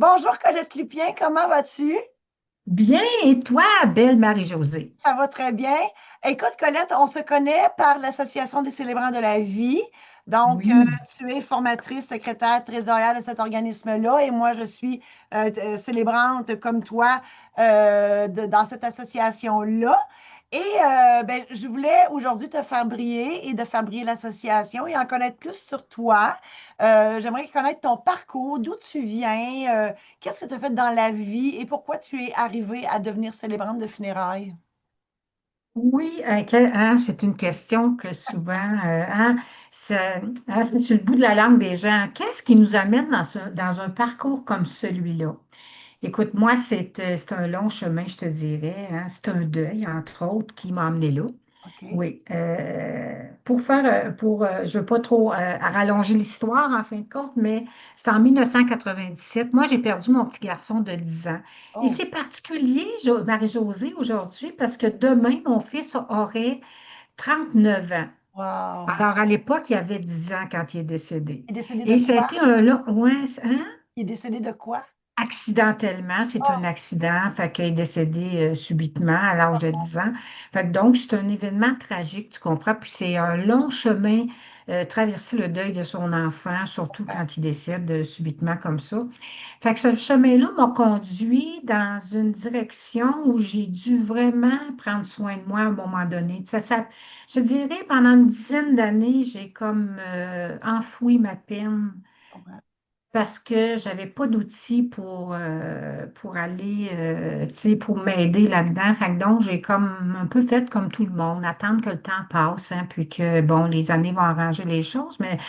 Bonjour Colette Lupien, comment vas-tu? Bien, et toi, belle Marie-Josée? Ça va très bien. Écoute Colette, on se connaît par l'Association des célébrants de la vie. Donc, Oui. tu es formatrice, secrétaire, trésorière de cet organisme-là et moi, je suis célébrante comme toi dans cette association-là. Et ben, je voulais aujourd'hui te faire briller et de faire briller l'association et en connaître plus sur toi. J'aimerais connaître ton parcours, d'où tu viens, qu'est-ce que tu as fait dans la vie et pourquoi tu es arrivée à devenir célébrante de funérailles. Oui, c'est une question que souvent, c'est sur le bout de la langue des gens. Qu'est-ce qui nous amène dans un parcours comme celui-là? Écoute, moi, c'est un long chemin, je te dirais, hein. C'est un deuil, entre autres, qui m'a amené là. OK. Oui, je veux pas trop rallonger l'histoire en fin de compte, mais c'est en 1997. Moi, j'ai perdu mon petit garçon de 10 ans. Et Oh, c'est particulier, Marie-Josée, aujourd'hui, parce que demain, mon fils aurait 39 ans. wow. Alors, à l'époque, il avait 10 ans quand il est décédé. Il est décédé de Et ça a quoi? été un long, ouais, hein? Il est décédé de quoi? Accidentellement, c'est un Oh, accident, fait qu'il est décédé subitement à l'âge de oh, 10 ans. Fait que donc, c'est un événement tragique, tu comprends? Puis c'est un long chemin, traverser le deuil de son enfant, surtout ouais. quand il décède subitement comme ça. Fait que ce chemin-là m'a conduit dans une direction où j'ai dû vraiment prendre soin de moi à un moment donné. Je dirais, pendant une dizaine d'années, j'ai comme enfoui ma peine Ouais. parce que j'avais pas d'outils pour aller, tu sais, pour m'aider là-dedans. Fait que donc, j'ai comme un peu fait comme tout le monde, attendre que le temps passe, hein, puis que, bon, les années vont arranger les choses. Mais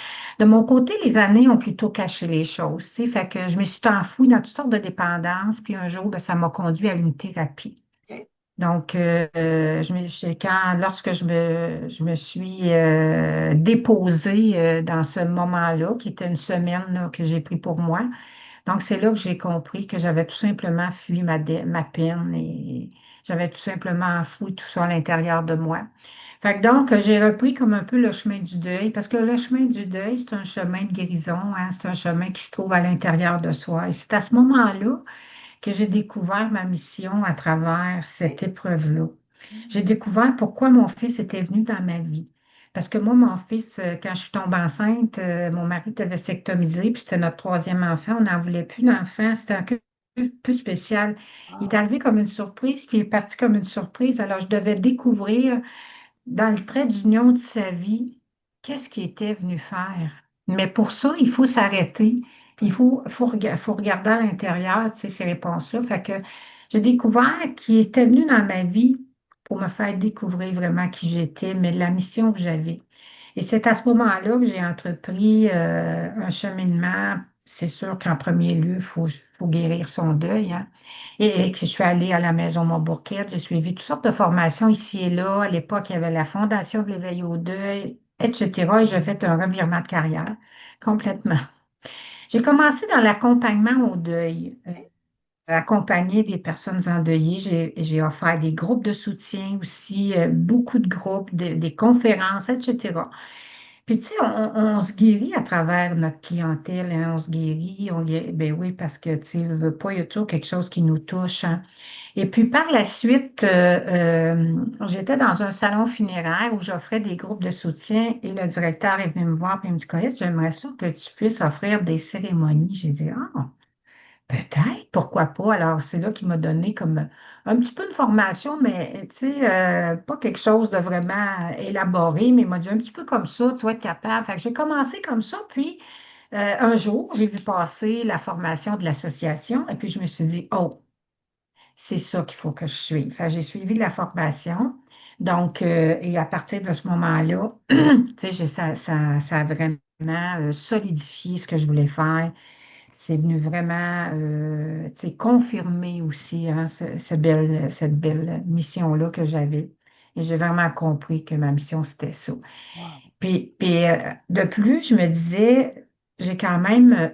de mon côté, les années ont plutôt caché les choses, tu sais. Fait que je me suis enfouie dans toutes sortes de dépendances, puis un jour, ben, ça m'a conduit à une thérapie. OK. Donc, lorsque je me suis déposée dans ce moment-là, qui était une semaine là, que j'ai pris pour moi, donc c'est là que j'ai compris que j'avais tout simplement fui ma peine et j'avais tout simplement enfoui tout ça à l'intérieur de moi. Fait que donc, j'ai repris comme un peu le chemin du deuil, parce que le chemin du deuil, c'est un chemin de guérison, hein, c'est un chemin qui se trouve à l'intérieur de soi. Et c'est à ce moment-là que j'ai découvert ma mission à travers cette épreuve-là. J'ai Mm. découvert pourquoi mon fils était venu dans ma vie. Parce que moi, mon fils, quand je suis tombée enceinte, mon mari était vasectomisé, puis c'était notre troisième enfant. On n'en voulait plus d'enfant. C'était un peu spécial. Il est Ah, arrivé comme une surprise, puis il est parti comme une surprise. Alors, je devais découvrir dans le trait d'union de sa vie, qu'est-ce qu'il était venu faire? Mais pour ça, il faut s'arrêter. ouais. Faut regarder à l'intérieur, tu sais, ces réponses-là. Fait que j'ai découvert qu'il était venu dans ma vie pour me faire découvrir vraiment qui j'étais, mais la mission que j'avais. Et c'est à ce moment-là que j'ai entrepris un cheminement. C'est sûr qu'en premier lieu, faut guérir son deuil, hein. Et que je suis allée à la Maison Montbourquette, j'ai suivi toutes sortes de formations ici et là. À l'époque, il y avait la Fondation de l'éveil au deuil, etc. Et j'ai fait un revirement de carrière complètement. J'ai commencé dans l'accompagnement au deuil, accompagner des personnes endeuillées. J'ai offert des groupes de soutien aussi, beaucoup de groupes, des conférences, etc. Puis, tu sais, on se guérit à travers notre clientèle, hein, on se guérit, ben oui, parce que, tu sais, veut pas, il y a toujours quelque chose qui nous touche, hein. Et puis, par la suite, j'étais dans un salon funéraire où j'offrais des groupes de soutien et le directeur est venu me voir et il me dit, Colette, j'aimerais ça que tu puisses offrir des cérémonies. J'ai dit, ah, peut-être, pourquoi pas? Alors, c'est là qu'il m'a donné comme un petit peu de formation, mais tu sais, pas quelque chose de vraiment élaboré, mais il m'a dit un petit peu comme ça, tu vas être capable. Fait que j'ai commencé comme ça, puis un jour, j'ai vu passer la formation de l'association, et puis je me suis dit, oh, c'est ça qu'il faut que je suive. Fait que j'ai suivi la formation. Donc, et à partir de ce moment-là, tu sais, ça a vraiment solidifié ce que je voulais faire. C'est venu vraiment tu sais, confirmer aussi hein, cette belle mission-là que j'avais. Et j'ai vraiment compris que ma mission, c'était ça. Wow. Puis de plus, je me disais, j'ai quand même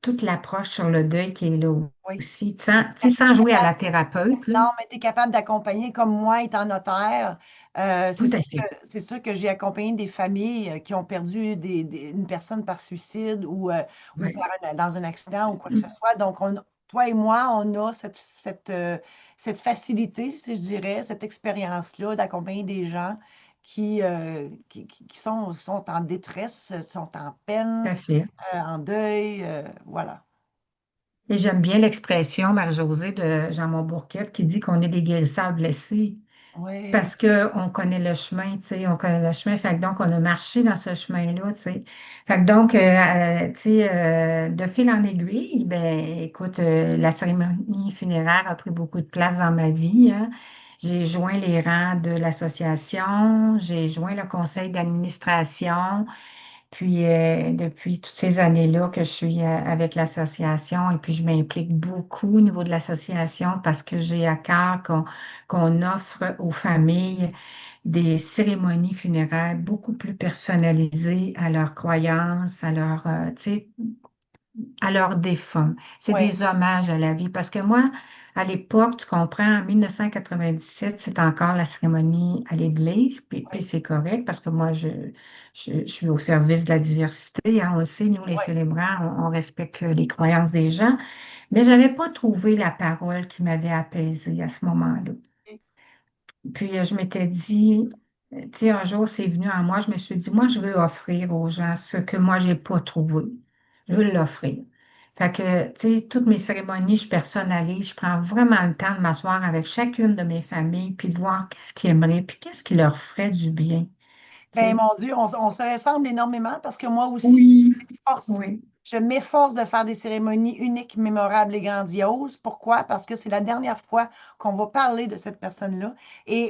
toute l'approche sur le deuil qui est là Oui. aussi, sans, tu sais, sans jouer à la thérapeute, là. Non, mais tu es capable d'accompagner comme moi étant notaire. Tout à fait. C'est sûr que j'ai accompagné des familles qui ont perdu une personne par suicide ou Ouais. dans un accident ou quoi que ce soit. Donc, toi et moi, on a cette facilité, si je dirais, cette expérience-là d'accompagner des gens qui sont en détresse, sont en Tout peine, à fait. en deuil. Voilà. Et j'aime bien l'expression, Marie-Josée, de Jean Bourquette qui dit qu'on est des guérisseurs blessés Oui, parce qu'on connaît le chemin, tu sais, on connaît le chemin, fait que donc on a marché dans ce chemin-là, tu sais. Fait que donc, tu sais, de fil en aiguille, ben, écoute, la cérémonie funéraire a pris beaucoup de place dans ma vie, hein. J'ai joint les rangs de l'association, j'ai joint le conseil d'administration, puis depuis toutes ces années-là que je suis avec l'association et puis je m'implique beaucoup au niveau de l'association parce que j'ai à cœur qu'on offre aux familles des cérémonies funéraires beaucoup plus personnalisées à leurs croyances, tu sais, à leurs défunts. C'est oui, des hommages à la vie. Parce que moi, à l'époque, tu comprends, en 1997, c'est encore la cérémonie à l'église, puis oui, c'est correct parce que moi, je suis au service de la diversité, hein, on le sait, nous, les oui. célébrants, on respecte les croyances des gens, mais je n'avais pas trouvé la parole qui m'avait apaisée à ce moment-là. Puis je m'étais dit, tu sais, un jour, c'est venu à moi, je me suis dit, moi, je veux offrir aux gens ce que moi, j'ai pas trouvé. Je veux l'offrir. Fait que, tu sais, toutes mes cérémonies, je personnalise, je prends vraiment le temps de m'asseoir avec chacune de mes familles, puis de voir qu'est-ce qu'ils aimeraient, puis qu'est-ce qui leur ferait du bien, tu Ben, sais. mon Dieu, on se ressemble énormément parce que moi aussi, Oui, m'efforce- oui, je m'efforce de faire des cérémonies uniques, mémorables et grandioses. Pourquoi? Parce que c'est la dernière fois qu'on va parler de cette personne-là.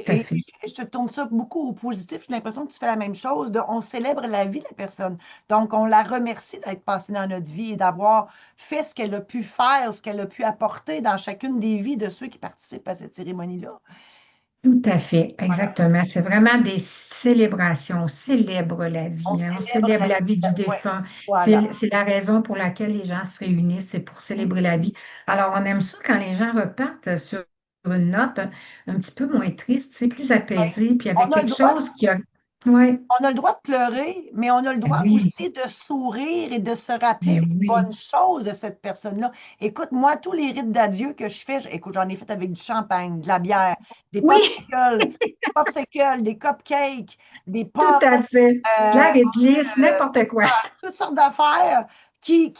tout à Et fait. je te tourne ça beaucoup au positif. J'ai l'impression que tu fais la même chose. On célèbre la vie de la personne. Donc, on la remercie d'être passée dans notre vie et d'avoir fait ce qu'elle a pu faire, ce qu'elle a pu apporter dans chacune des vies de ceux qui participent à cette cérémonie-là. Tout à fait, Voilà. exactement. C'est vraiment des célébrations. On célèbre la On vie, hein. On célèbre célèbre la la vie. vie du Ouais. défunt. Voilà. C'est la raison pour laquelle les gens se réunissent, c'est pour célébrer la vie. Alors, on aime ça quand les gens repartent sur une note un petit peu moins triste, c'est plus Ouais. apaisé, puis avec On a le quelque droit chose qui a... Oui, On a le droit de pleurer, mais on a le droit oui, aussi de sourire et de se rappeler mais les oui. bonnes choses de cette personne-là. Écoute, moi, tous les rites d'adieu que je fais, écoute, j'en ai fait avec du champagne, de la bière, des Oui, des cupcakes, des tout pommes, à fait. De la euh, réglisse, n'importe quoi. toutes sortes d'affaires qui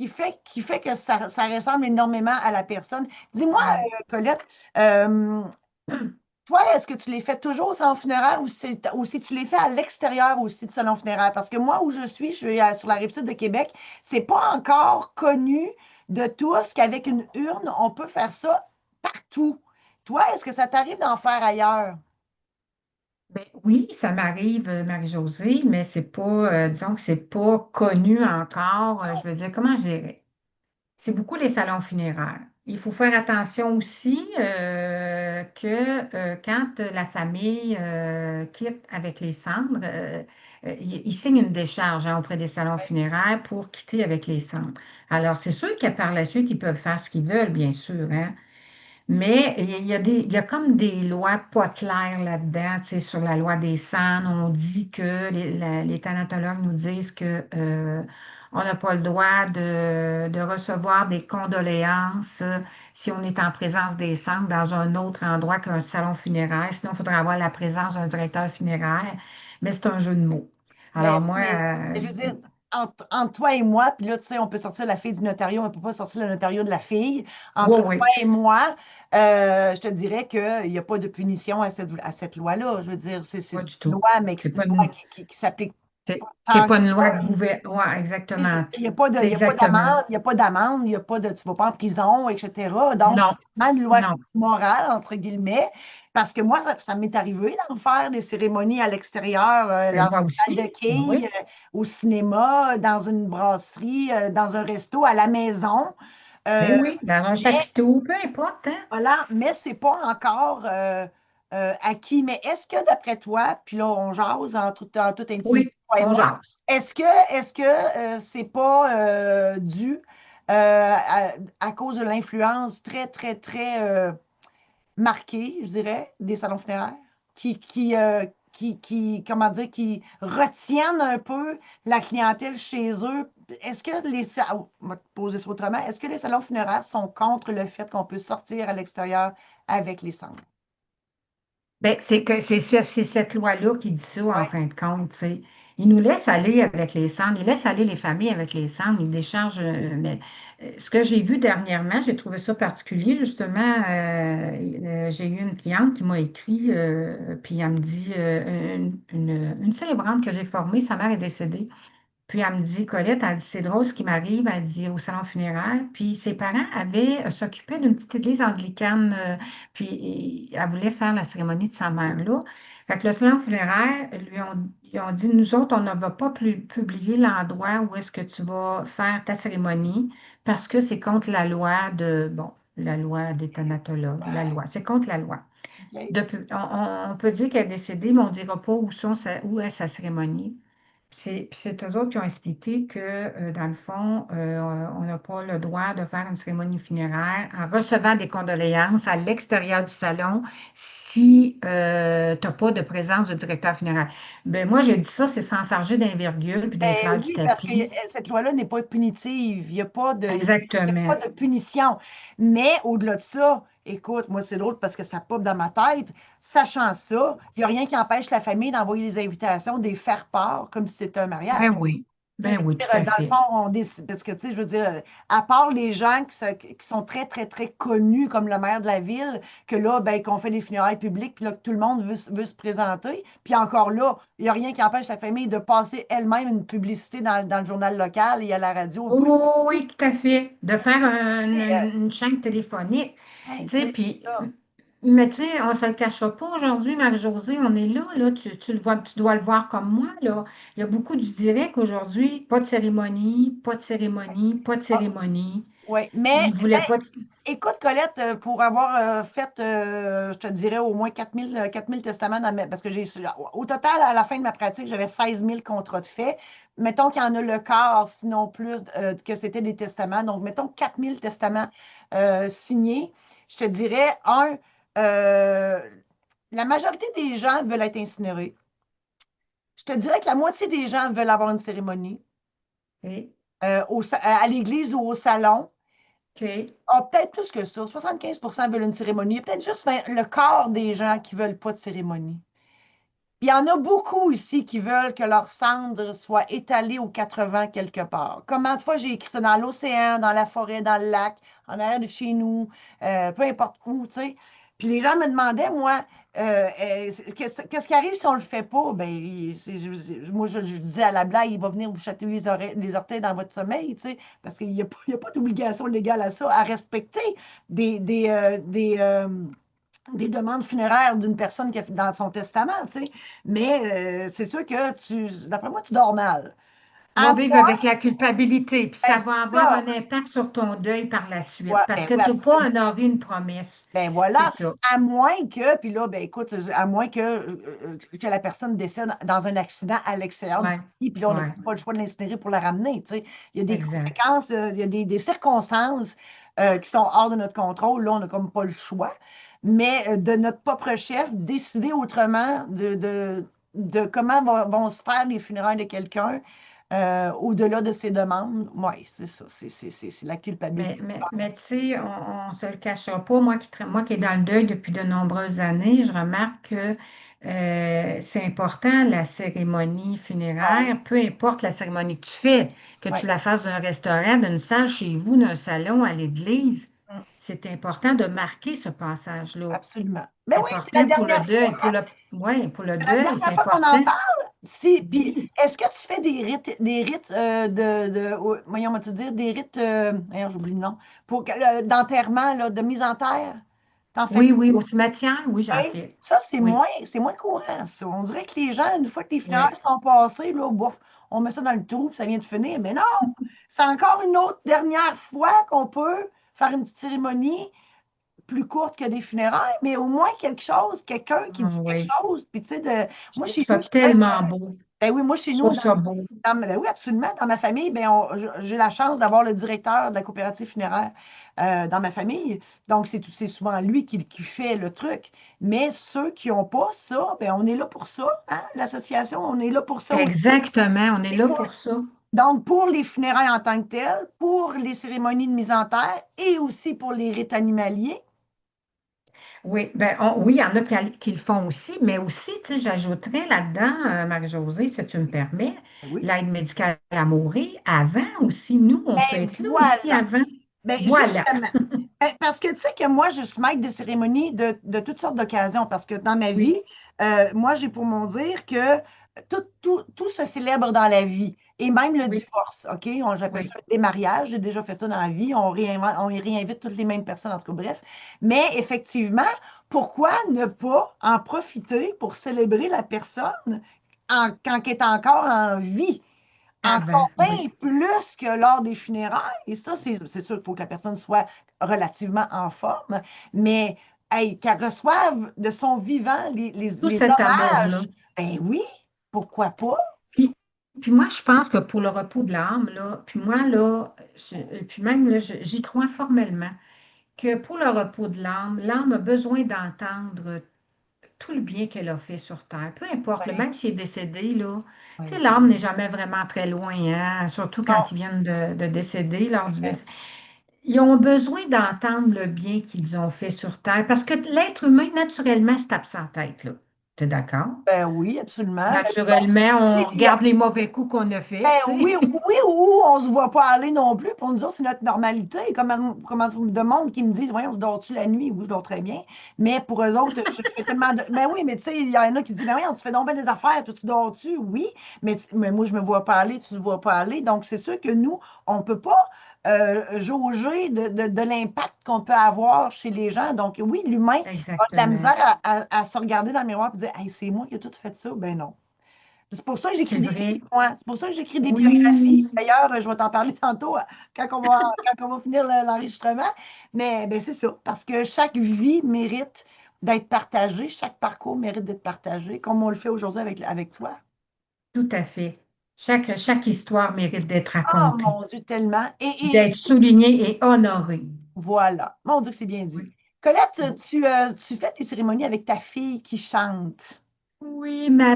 fait que ça ressemble énormément à la personne. Dis-moi, Ouais. Colette, euh, toi, est-ce que tu les fais toujours au salon funéraire ou si tu les fais à l'extérieur aussi du salon funéraire? Parce que moi, où je suis sur la rive sud de Québec, c'est pas encore connu de tous qu'avec une urne, on peut faire ça partout. Toi, est-ce que ça t'arrive d'en faire ailleurs? Ben oui, ça m'arrive, Marie-Josée, mais c'est pas, disons que c'est pas connu encore. Je veux dire, comment je dirais? C'est beaucoup les salons funéraires. Il faut faire attention aussi que quand la famille quitte avec les cendres, ils signent une décharge, hein, auprès des salons funéraires pour quitter avec les cendres. Alors, c'est sûr que par la suite, ils peuvent faire ce qu'ils veulent, bien sûr, hein. Mais il y a comme des lois pas claires là-dedans, tu sais, sur la loi des cendres. On dit que les thanatologues nous disent que on n'a pas le droit de recevoir des condoléances si on est en présence des cendres dans un autre endroit qu'un salon funéraire. Sinon, il faudrait avoir la présence d'un directeur funéraire. Mais c'est un jeu de mots. Mais, Alors moi, mais je veux dire, entre toi et moi, puis là, tu sais, on peut sortir la fille du notariat, on ne peut pas sortir le notariat de la fille. oui, Entre toi oui, et moi, je te dirais qu'il n'y a pas de punition à cette loi-là. Je veux dire, c'est pas une du tout. loi, mais C'est c'est une pas loi une, qui s'applique c'est tant que pas une loi ça. de gouvernement. Ouais, exactement. Il y a pas Exactement. d'amende, il n'y a pas d'amende, il y a pas de, tu vas pas en prison, etc. Donc, Non, c'est vraiment une loi non. morale, entre guillemets, parce que moi, ça m'est arrivé d'en faire des cérémonies à l'extérieur, Et dans moi une salle aussi. de Ben quilles, oui. au cinéma, dans une brasserie, dans un resto, à la maison. Ben Euh, oui, dans un mais chapiteau, peu importe, hein? voilà, mais c'est pas encore. acquis. Mais est-ce que, d'après toi, puis là, on jase en toute intimité, Oui, toi et on moi, jase. est-ce que c'est pas dû à cause de l'influence très, très, très marquée, je dirais, des salons funéraires, comment dire, qui retiennent un peu la clientèle chez eux? Est-ce que on va te poser ça autrement, est-ce que les salons funéraires sont contre le fait qu'on peut sortir à l'extérieur avec les cendres? Ben, c'est que c'est cette loi-là qui dit ça, en Oui, fin de compte, tu sais. Il nous laisse aller avec les cendres, il laisse aller les familles avec les cendres, il décharge. Mais ce que j'ai vu dernièrement, j'ai trouvé ça particulier, justement. J'ai eu une cliente qui m'a écrit, puis elle me dit, une célébrante que j'ai formée, sa mère est décédée. Puis elle me dit, Colette, elle dit, c'est drôle ce qui m'arrive, elle dit, au salon funéraire. Puis ses parents avaient s'occupé d'une petite église anglicane, puis elle voulait faire la cérémonie de sa mère là. Fait que le salon funéraire, ils ont dit, nous autres, on ne va pas publier l'endroit où est-ce que tu vas faire ta cérémonie parce que c'est contre la loi bon, la loi des thanatologues, la loi, c'est contre la loi. OK. On peut dire qu'elle est décédée, mais on ne dira pas où est sa cérémonie. Puis c'est eux autres qui ont expliqué que, dans le fond, on n'a pas le droit de faire une cérémonie funéraire en recevant des condoléances à l'extérieur du salon si tu n'as pas de présence du directeur funéraire. Ben, moi, j'ai dit ça, c'est s'enfarger d'un virgule puis d'un Ben fleur du oui, parce que tapis. cette loi-là n'est pas punitive. Il y a pas Exactement. de punition. Mais au-delà de ça, écoute, moi, c'est drôle parce que ça pop dans ma tête. Sachant ça, il n'y a rien qui empêche la famille d'envoyer les invitations, de les faire part comme si c'était un mariage. Ben oui. Tu sais, Ben je veux oui, tout dire, à dans le fait. fond, on décide, parce que, tu sais, je veux dire, à part les gens qui sont très, très, très connus, comme le maire de la ville, que là, ben, qu'on fait des funérailles publiques, puis là, que tout le monde veut se présenter. Puis encore là, il n'y a rien qui empêche la famille de passer elle-même une publicité dans le journal local et à la radio. Oh, oui, tout à fait. De faire Euh, une chaîne téléphonique. hey, Tu sais, tu sais, puis, c'est ça. mais tu sais, on ne se le cachera pas aujourd'hui, Marie-Josée, on est là, tu le vois, tu dois le voir comme moi, là. Il y a beaucoup du direct aujourd'hui, pas de cérémonie, pas de cérémonie, pas de Ah, cérémonie. ouais. Mais Ils voulaient pas de... écoute, Colette, pour avoir fait, je te dirais, au moins 4 000 testaments, parce que au total, à la fin de ma pratique, j'avais 16 000 contrats de fait. Mettons qu'il y en a le quart, sinon plus, que c'était des testaments. Donc, mettons 4 000 testaments signés. Je te dirais, euh, la majorité des gens veulent être incinérés. Je te dirais que la moitié des gens veulent avoir une cérémonie OK, à l'église ou au salon. OK. Ah, peut-être plus que ça. 75% veulent une cérémonie. Il y a peut-être juste le quart des gens qui ne veulent pas de cérémonie. Il y en a beaucoup ici qui veulent que leurs cendres soient étalées aux 80 quelque part. Combien de fois j'ai écrit ça dans l'océan, dans la forêt, dans le lac, en arrière de chez nous, peu importe où, tu sais. Puis les gens me demandaient, moi, qu'est-ce qui arrive si on ne le fait pas? Ben, moi, je disais à la blague, il va venir vous chatouiller les orteils dans votre sommeil, tu sais, parce qu'il n'y a, pas d'obligation légale à ça, à respecter des, des, euh, des, euh, des demandes funéraires d'une personne qui a fait dans son testament, tu sais. Mais c'est sûr que d'après moi, tu dors mal. Tu À vas vivre moi, avec la culpabilité, puis ben, ça va c'est avoir ça. un impact sur ton deuil par la Ouais, suite, parce ben que oui, tu n'as pas absolument. honoré une promesse. Ben C'est voilà, ça. à moins que, puis là, ben écoute, à moins que la personne décède dans un accident à l'extérieur du Ouais, pays, puis là, on n'a ouais, pas le choix de l'incinérer pour la ramener, tu sais. Il y a des exact. conséquences, il y a des circonstances qui sont hors de notre contrôle. Là, on n'a comme pas le choix. Mais de notre propre chef, décider autrement de comment vont se faire les funérailles de quelqu'un au-delà de ses demandes, oui, c'est ça, c'est la culpabilité. Mais tu sais, on ne se le cachera pas. Moi qui est dans le deuil depuis de nombreuses années, je remarque que c'est important la cérémonie Ah oui, funéraire, peu importe la cérémonie que tu fais, que oui. tu la fasses d'un restaurant, d'une salle chez vous, d'un salon, à l'église, c'est important de marquer ce passage-là. Absolument. Mais C'est oui, c'est la important pour le dernière fois. deuil, ouais, pour le C'est la deuil, c'est dernière fois qu'on en important. parle. Si, puis, Oui, est-ce que tu fais des rites voyons, tu dire, des rites, voyons, j'oublie le nom, d'enterrement, là, de mise en terre? T'en oui, fais-tu? oui, au cimetière, oui, j'en Oui. fais. Ça, Oui, c'est moins courant, ça. On dirait que les gens, une fois que les funérailles oui. sont passées, là, bouf, on met ça dans le trou, puis ça vient de finir. Mais non, c'est encore une autre dernière fois qu'on peut faire une petite cérémonie plus courtes que des funérailles, mais au moins quelque chose, quelqu'un qui Ah dit quelque oui, chose. Puis, tu sais, je moi, trouve chez nous, ça tellement beau. ben oui, moi, chez Je nous, trouve ça beau. ben oui, absolument. Dans ma famille, ben j'ai la chance d'avoir le directeur de la coopérative funéraire dans ma famille. Donc, c'est souvent lui qui fait le truc. Mais ceux qui n'ont pas ça, ben on est là pour ça, hein, l'association, on est là pour ça aussi. Exactement, on est Et là pour ça. donc, pour les funérailles en tant que telles, pour les cérémonies de mise en terre et aussi pour les rites animaliers. Oui, ben oui, il y en a qui le font aussi, mais aussi, tu sais, j'ajouterais là-dedans, Marie-Josée, si tu me permets, Ben oui. l'aide médicale à mourir. Avant aussi, nous, on peut Ben être là aussi voilà. avant. Ben Voilà. justement. Parce que tu sais que moi, je suis maître de cérémonie de toutes sortes d'occasions, parce que dans ma Oui, vie, moi, j'ai pour mon dire que tout se célèbre dans la vie, et même le oui, divorce, OK? J'appelle ça oui. le démariage, j'ai déjà fait ça dans la vie, on y réinvite toutes les mêmes personnes, en tout cas, bref. Mais effectivement, pourquoi ne pas en profiter pour célébrer la personne quand elle est encore en vie? Avant, Encore oui. bien plus que lors des funérailles. Et ça, c'est sûr qu'il faut que la personne soit relativement en forme, mais hey, qu'elle reçoive de son vivant Tout les cet amour-là. hommages, ben oui, pourquoi pas? Puis, puis moi, je pense que pour le repos de l'âme, là, puis moi, là, puis même là, j'y crois formellement que pour le repos de l'âme a besoin d'entendre tout le bien qu'elle a fait sur Terre. Peu importe, là, Oui, même s'il est décédé, là, tu sais, oui. l'âme n'est jamais vraiment très loin, hein, surtout Non, quand ils viennent de décéder, lors du exact. décès. Ils ont besoin d'entendre le bien qu'ils ont fait sur Terre, parce que l'être humain, naturellement, se tape sa tête, là. Tu es d'accord? Ben oui, absolument. Ben, Naturellement, et on puis, regarde les mauvais coups qu'on a ben faits, tu sais. oui, oui, ou on se voit pas aller non plus. Pour nous autres, c'est notre normalité. Comme de monde qui me disent, voyons, on se dort-tu la nuit? Oui, je dors très bien. Mais pour eux autres, je fais tellement de. Ben oui, mais tu sais, il y en a qui disent, ben oui, tu fais donc bien des affaires, toi, tu dors-tu? Oui, mais moi, je me vois pas aller, tu ne vois pas aller. Donc, c'est sûr que nous, on peut pas jauger de l'impact qu'on peut avoir chez les gens. Donc, oui, l'humain a de la Exactement. misère à se regarder dans le miroir et dire, hey, c'est moi qui ai tout fait ça. Ben non. C'est pour ça que C'est j'écris des vrai. livres, moi. C'est pour ça que j'écris des biographies. Oui, D'ailleurs, je vais t'en parler tantôt quand on va finir l'enregistrement. Mais ben, c'est ça, parce que chaque vie mérite d'être partagée, chaque parcours mérite d'être partagé, comme on le fait aujourd'hui avec toi. tout à fait. Chaque histoire mérite d'être Oh racontée, mon Dieu, tellement. d'être soulignée et honorée. Voilà. Mon Dieu, que c'est bien dit. Oui. Colette, tu fais tes cérémonies avec ta fille qui chante. Oui, ma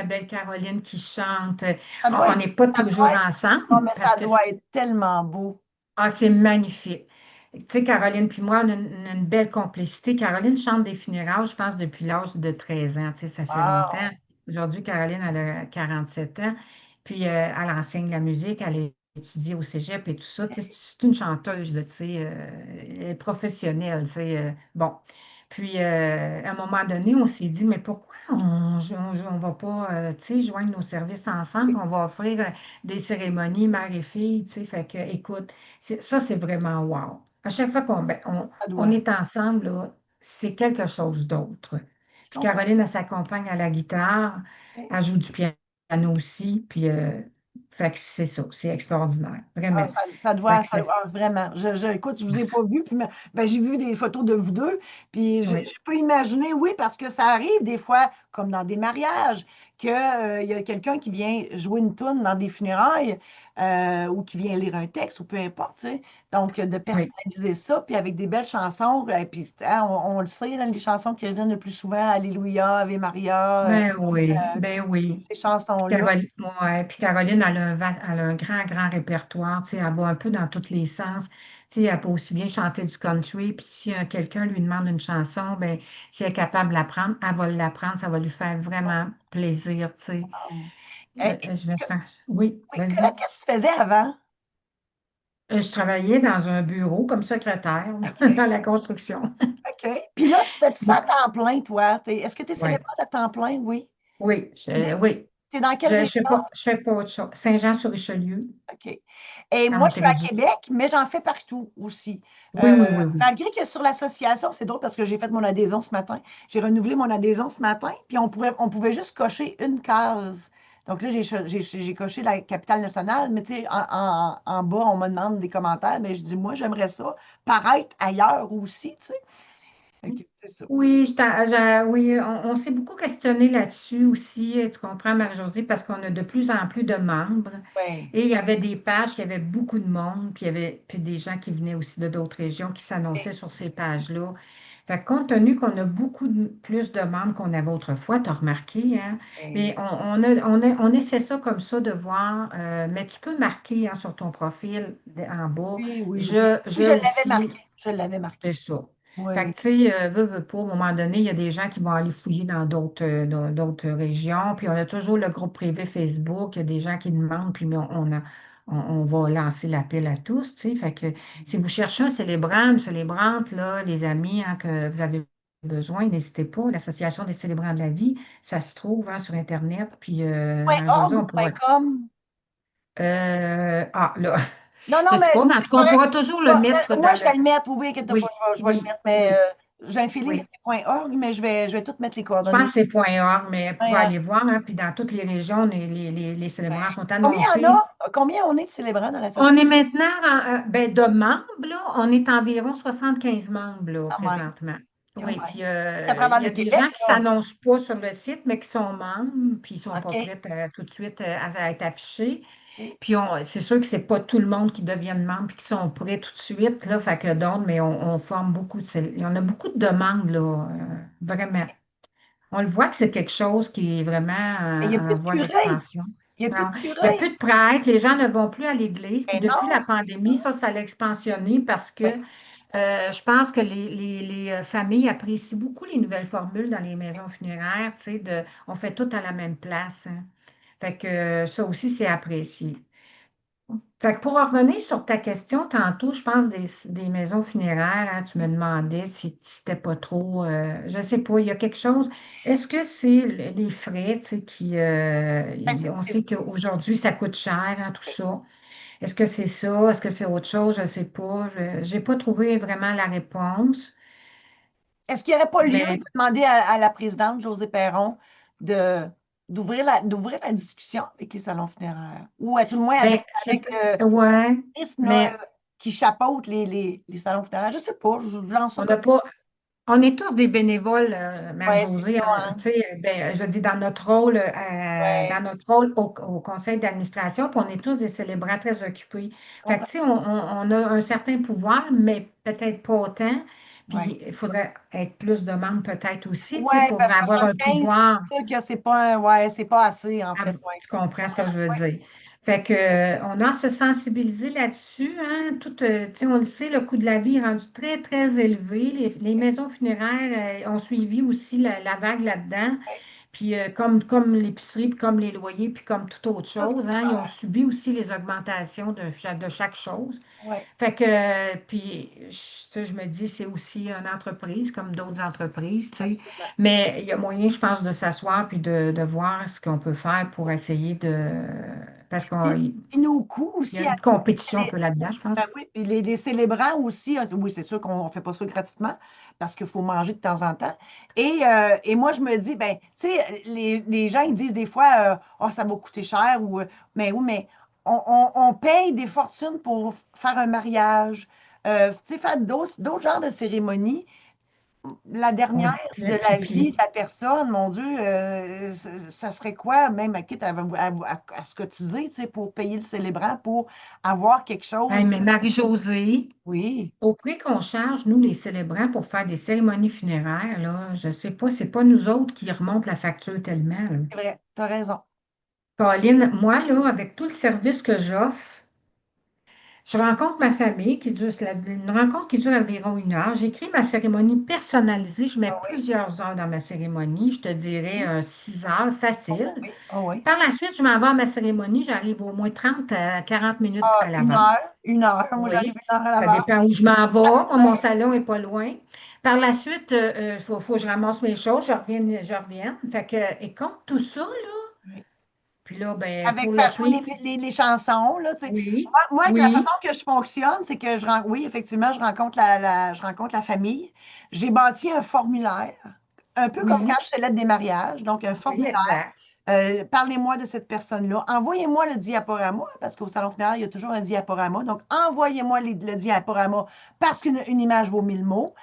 belle Caroline qui chante. Ça doit On être, n'est pas ça doit toujours être, non, ensemble mais parce ça que doit être tellement beau. c'est magnifique. Tu sais, Caroline puis moi, on a une belle complicité. Caroline chante des funérailles, je pense, depuis l'âge de 13 ans. Tu sais, ça fait longtemps. Wow. Aujourd'hui, Caroline, elle a 47 ans. Puis, elle enseigne la musique, elle étudie au cégep et tout ça. Tu sais, c'est une chanteuse, là, tu sais, elle est professionnelle. Tu sais, bon. Puis, à un moment donné, on s'est dit, mais pourquoi on va pas, tu sais, joindre nos services ensemble, on va offrir des cérémonies mère et fille, tu sais. Fait que, écoute, ça, c'est vraiment wow. À chaque fois Ça on doit. est ensemble, là, c'est quelque chose d'autre. Je Puis comprends. Caroline, elle s'accompagne à la guitare, elle joue du piano aussi, puis fait que c'est ça, c'est extraordinaire, Ah, vraiment. Fait que vraiment. Écoute, je vous ai pas vu, puis ben, j'ai vu des photos de vous deux, puis je oui, peux imaginer, oui, parce que ça arrive des fois, comme dans des mariages, qu'il y a quelqu'un qui vient jouer une tourne dans des funérailles ou qui vient lire un texte, ou peu importe, tu sais. Donc, de oui, personnaliser ça, puis avec des belles chansons, et puis hein, on le sait, là, les chansons qui reviennent le plus souvent, Alléluia, Ave Maria, ben oui, tu sais, ben oui. ces Puis chansons-là. Caroline, ouais, puis Caroline, elle a un grand, grand répertoire, tu sais, elle va un peu dans tous les sens. Tu sais, elle peut aussi bien chanter du country, puis si quelqu'un lui demande une chanson, ben, si elle est capable de l'apprendre, elle va l'apprendre, ça va lui faire vraiment plaisir, tu sais. Eh, Je vais faire. Oui, oui, vas-y. qu'est-ce que tu faisais avant? Je travaillais dans un bureau comme secrétaire OK. dans la construction. OK. Puis là, tu fais ça à Oui, temps plein, toi. Est-ce que tu es oui, célibataire à temps plein? Oui. oui, Tu oui. es dans quelle région? Je fais pas autre chose. Saint-Jean-sur-Richelieu, OK. Et à moi, je suis à Montérégie. Québec, mais j'en fais partout aussi. Oui, oui, oui, oui. Malgré que sur l'association, c'est drôle parce que j'ai fait mon adhésion ce matin. J'ai renouvelé mon adhésion ce matin, puis on pouvait juste cocher une case Donc là, j'ai coché la capitale nationale, mais tu sais, en bas, on me demande des commentaires, mais je dis, moi, j'aimerais ça paraître ailleurs aussi, tu sais. Fait que c'est ça. Oui, oui, on s'est beaucoup questionné là-dessus aussi, tu comprends, Marie-Josée, parce qu'on a de plus en plus de membres. Oui. Et il y avait des pages, il y avait beaucoup de monde, puis il y avait puis des gens qui venaient aussi de d'autres régions qui s'annonçaient sur ces pages-là. Fait que compte tenu qu'on a beaucoup plus de membres qu'on avait autrefois, tu as remarqué, hein? Mais on essaie ça comme ça de voir, mais tu peux marquer hein, sur ton profil en bas, Oui, oui, oui. Oui, je je l'avais aussi. marqué. Je l'avais marqué. C'est ça. Fait Oui. que, tu sais, veux pas, à un moment donné, il y a des gens qui vont aller fouiller dans d'autres régions. Puis on a toujours le groupe privé Facebook, il y a des gens qui demandent, puis on va lancer l'appel à tous, tu sais. Fait que si vous cherchez un célébrant, une célébrante, là, les amis hein, que vous avez besoin, n'hésitez pas. L'Association des célébrants de la vie, ça se trouve hein, sur Internet. Puis, .org Marie-Josée, ou on pourra. .com? Là, Non, je non, sais mais pas, c'est mais en tout cas, on correct. pourra toujours le mettre Moi, dans je vais le. le mettre. Oui, oui, inquiète pas, Oui, je vais le oui, mettre. Mais oui. j'ai un feeling que Oui, c'est .org, mais je vais tout mettre les je pense coordonnées. que c'est .org, mais vous pouvez Ouais, aller voir, hein, puis dans toutes les régions, les ouais. célébrants sont Combien il y en annoncés. a? Combien on est de célébrants dans On l'association? est maintenant, ben, de membres, là, on est environ 75 membres, là, Quand même, présentement. quand Oui, même. puis C'est à il travers y le a des Québec, gens qui ne là. s'annoncent pas sur le site, mais qui sont membres, puis ils ne sont pas OK. prêts tout de suite à être affichés. OK. Puis c'est sûr que ce n'est pas tout le monde qui deviennent membre puis qui sont prêts tout de suite, là, fait que d'autres, mais on forme beaucoup on a beaucoup de demandes, là, vraiment. On le voit que c'est quelque chose qui est vraiment Mais il n'y a plus en de voie curé. d'expansion. Il n'y a plus Alors, de il n'y a curé. plus de prêtres, les gens ne vont plus à l'église. Puis Mais depuis non, la c'est ça. pandémie, ça l'a expansionné parce que Oui. je pense que les familles apprécient beaucoup les nouvelles formules dans les maisons funéraires. Tu sais, on fait tout à la même place. Hein. Fait que ça aussi, c'est apprécié. Fait que pour revenir sur ta question tantôt, je pense des maisons funéraires, hein, tu me demandais si c'était pas trop, je sais pas, il y a quelque chose. Est-ce que c'est les frais, tu sais, Ben, on sait qu'aujourd'hui ça coûte cher, hein, tout ça. Est-ce que c'est ça? Est-ce que c'est autre chose? Je sais pas. J'ai pas trouvé vraiment la réponse. est-ce qu'il n'y aurait pas lieu Mais de demander à la présidente Josée Perron de d'ouvrir la discussion avec les salons funéraires? Ou à tout le moins ben, avec le ouais, prisme là, mais qui chapeaute les salons funéraires? Je ne sais pas, je lance ça on comme n'a pas. On est tous des bénévoles, ouais, c'est Mère-Josée, ça, hein, hein? tu sais, ben, je dis Ouais, dans notre rôle au conseil d'administration, puis on est tous des célébrants très occupés. je Fait que, comprends. tu sais, on a un certain pouvoir, mais peut-être pas autant. Ouais. Puis il faudrait être plus de membres peut-être aussi, tu sais, Ouais, pour parce que avoir un 75, pouvoir. c'est sûr que c'est pas ouais, c'est pas assez en Ah, fait. Ouais. tu comprends ce que je veux Ouais, dire. Fait que, on a à se sensibiliser là-dessus, hein. Tu sais, on le sait, le coût de la vie est rendu très, très élevé. Les maisons funéraires, ont suivi aussi la vague là-dedans. ouais. Puis, comme l'épicerie, puis comme les loyers, puis comme toute autre Tout chose, coûte hein, ils ont cher. subi aussi les augmentations de chaque chose. Ouais, Fait que, puis, tu sais, je me dis, c'est aussi une entreprise comme d'autres entreprises, tu sais. absolument. Mais il y a moyen, je pense, de s'asseoir puis de voir ce qu'on peut faire pour essayer de. Parce qu'il Puis nos coûts y a aussi à une nous, compétition un peu là-dedans, je ben pense. oui, puis les célébrants aussi, oui, c'est sûr qu'on ne fait pas ça gratuitement parce qu'il faut manger de temps en temps. Et moi, je me dis, ben, tu sais, les gens, ils disent des fois, oh, ça va coûter cher, mais oui, mais on paye des fortunes pour faire un mariage, tu sais, faire d'autres genres de cérémonies. La dernière Oui. de la vie de la personne, mon Dieu, ça serait quoi, même quitte à se cotiser, tu sais, pour payer le célébrant, pour avoir quelque Hey, chose. mais Marie-Josée, Oui, au prix qu'on charge, nous, les célébrants, pour faire des cérémonies funéraires, là, je sais pas, c'est pas nous autres qui remontent la facture tellement, là. c'est vrai, tu as raison. Colline, moi, là, avec tout le service que j'offre, je rencontre ma famille, une rencontre qui dure environ 1 heure. J'écris ma cérémonie personnalisée. Je mets Ah oui, plusieurs heures dans ma cérémonie. Je te dirais si. 6 heures, Oh facile. oui, oh oui. Par la suite, je m'en vais à ma cérémonie. J'arrive au moins 30 à 40 minutes Ah, à l'avance. une heure. Moi, j'arrive Oui, une heure à ça dépend l'avance. où je m'en vais. Moi, mon salon n'est pas loin. Par la suite, faut que je ramasse mes choses. Je reviens. Fait que, et compte tout ça, là. Oui. Puis là, ben, Avec pour faire le jouer prix, les chansons, là, tu sais. oui, Moi, la façon oui, que je fonctionne, c'est que oui, effectivement, je rencontre la famille. J'ai bâti un formulaire, un peu comme quand oui, je célèbre des mariages, donc un oui, formulaire exact. Parlez-moi de cette personne-là. Envoyez-moi le diaporama, parce qu'au salon funéraire, il y a toujours un diaporama. Donc, envoyez-moi le diaporama parce qu'une image vaut 1000 mots.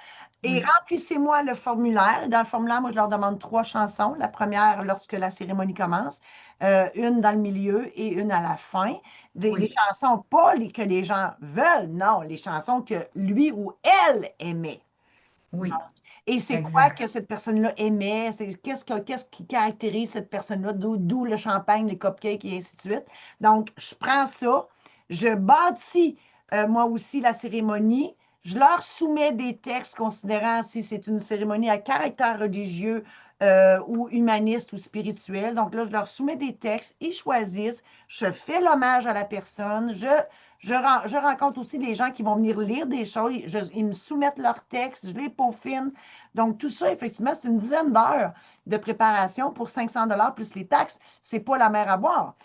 Et Oui, remplissez-moi le formulaire. Dans le formulaire, moi, je leur demande 3 chansons. La première, lorsque la cérémonie commence, une dans le milieu et une à la fin. Des oui, chansons pas que les gens veulent, non, les chansons que lui ou elle aimait. oui, Et c'est quoi exact. que cette personne-là aimait? Qu'est-ce qui caractérise cette personne-là? D'où le champagne, les cupcakes et ainsi de suite. Donc, je prends ça, je bâtis moi aussi la cérémonie. Je leur soumets des textes considérant si c'est une cérémonie à caractère religieux ou humaniste ou spirituel. Donc là, je leur soumets des textes, ils choisissent, je fais l'hommage à la personne, je rencontre aussi des gens qui vont venir lire des choses, ils me soumettent leurs textes, je les peaufine. Donc, tout ça, effectivement, c'est une dizaine d'heures de préparation pour 500 $ plus les taxes. C'est pas la mer à boire.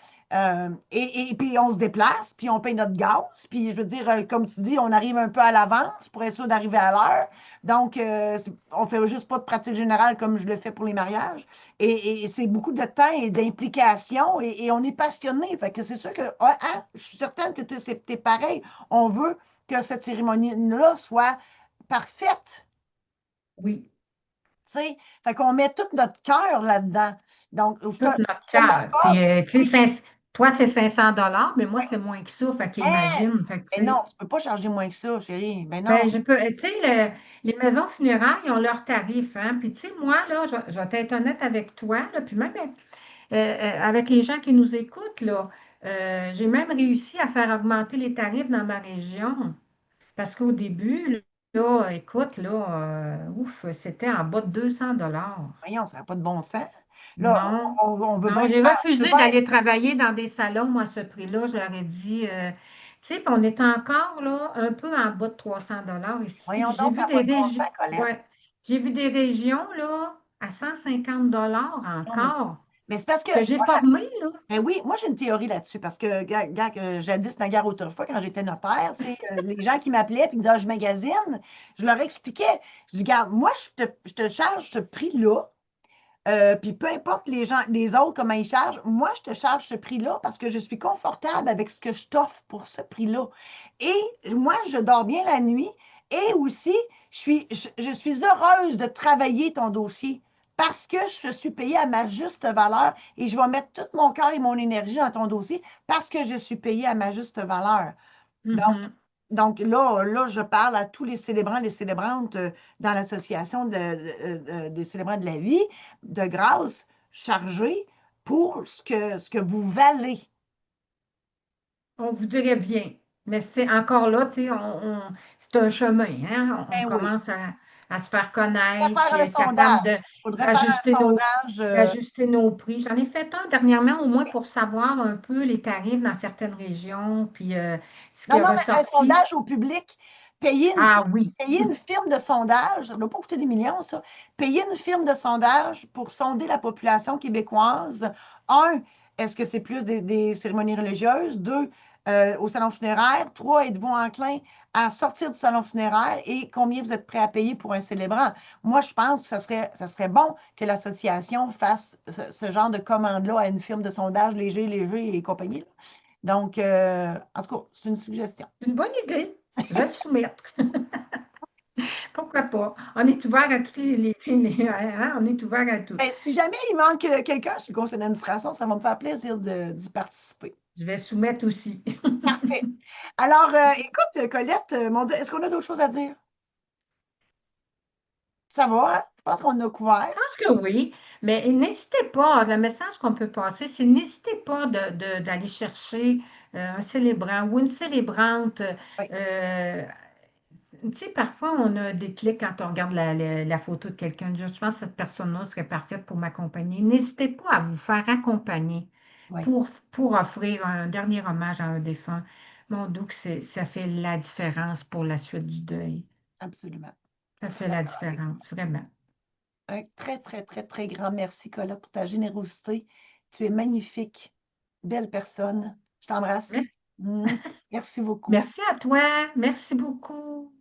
Et puis, on se déplace, puis on paye notre gaz. Puis, je veux dire, comme tu dis, on arrive un peu à l'avance pour être sûr d'arriver à l'heure. Donc, on fait juste pas de pratique générale comme je le fais pour les mariages. Et c'est beaucoup de temps et d'implication et on est passionné. Fait que c'est sûr que, je suis certaine que t'es pareil. On veut que cette cérémonie-là soit parfaite. Oui, Tu sais, fait qu'on met tout notre cœur là-dedans. Donc, tout notre je te cœur. Puis, l'accorde. tu Oui, sais, toi, c'est 500 $, mais moi, oui. c'est moins que ça. Fait Hein? qu'imagine, fait que, tu Mais non, sais, tu peux pas charger moins que ça, chérie. Mais non. ben, je peux, tu sais, les maisons funéraires, ils ont leurs tarifs, hein. Puis, tu sais, moi, là, je vais être honnête avec toi, là, puis même avec les gens qui nous écoutent, là, j'ai même réussi à faire augmenter les tarifs dans ma région. Parce qu'au début, là, écoute, là, ouf, c'était en bas de 200 $. Voyons, ça n'a pas de bon sens. Là, Non, on veut non, bien j'ai faire. On veut refusé bien. d'aller travailler dans des salons, moi, à ce prix-là. Je leur ai dit, tu sais, puis on est encore là, un peu en bas de 300 $ ici. Voyons Puis j'ai donc, ça vu n'a pas des de bon régions, sens, Colette. ouais, j'ai vu des régions, là, à 150 $ Non, mais, encore, mais c'est parce que que j'ai moi, formé, là. ben oui, moi j'ai une théorie là-dessus parce que, jadis, naguère autrefois, quand j'étais notaire, tu sais, les gens qui m'appelaient et qui me disaient ah, je magasine, je leur expliquais. Je dis, regarde, moi, je te charge ce prix-là. Puis peu importe les gens, les autres, comment ils chargent, moi, je te charge ce prix-là parce que je suis confortable avec ce que je t'offre pour ce prix-là. Et moi, je dors bien la nuit et aussi, je suis heureuse de travailler ton dossier parce que je suis payée à ma juste valeur et je vais mettre tout mon cœur et mon énergie dans ton dossier parce que je suis payée à ma juste valeur. Mhm. Donc là, je parle à tous les célébrants et les célébrantes dans l'association des célébrants de la vie de grâce chargés pour ce que vous valez. On vous dirait bien. Mais c'est encore là, tu sais, c'est un chemin, hein? On Ben oui. commence à se faire Il connaître, faudrait puis faire un être capable sondage. Il faudrait faire d'ajuster un nos, sondage. d'ajuster nos prix. J'en ai fait un dernièrement, au moins pour savoir un peu les tarifs dans certaines régions, puis ce qui Non, est non, mais un ressorti. sondage au public. Payer une, Ah oui, payer une firme de sondage, ça ne doit pas coûter des millions, ça. Payer une firme de sondage pour sonder la population québécoise. Un, est-ce que c'est plus des cérémonies religieuses? Deux, au salon funéraire. Trois, êtes-vous enclin à sortir du salon funéraire et combien vous êtes prêt à payer pour un célébrant? Moi, je pense que ça serait bon que l'association fasse ce genre de commande-là à une firme de sondage léger et compagnie. Donc, en tout cas, c'est une suggestion. une bonne idée. Je vais le soumettre. Pourquoi pas? On est ouvert à tous hein, on est ouvert à tout. Ben, si jamais il manque quelqu'un sur le conseil d'administration, ça va me faire plaisir d'y participer. Je vais soumettre aussi. Parfait. Alors, écoute, Colette, mon Dieu, est-ce qu'on a d'autres choses à dire? Ça va, hein? Je pense qu'on a couvert. Pense que oui, mais n'hésitez pas, le message qu'on peut passer, c'est n'hésitez pas d'aller chercher un célébrant ou une célébrante. Oui, euh, Tu sais, parfois, on a des clics quand on regarde la photo de quelqu'un. Je pense que cette personne-là serait parfaite pour m'accompagner. N'hésitez pas à vous faire accompagner oui, pour offrir un dernier hommage à un défunt. Mon Dieu, que ça fait la différence pour la suite du deuil. absolument. Ça Je suis fait la d'accord avec toi. différence, vraiment. Un très, très, très, très grand merci, Colette, pour ta générosité. Tu es magnifique. Belle personne. Je t'embrasse. Mer- Mhm. Merci beaucoup. Merci à toi. Merci beaucoup.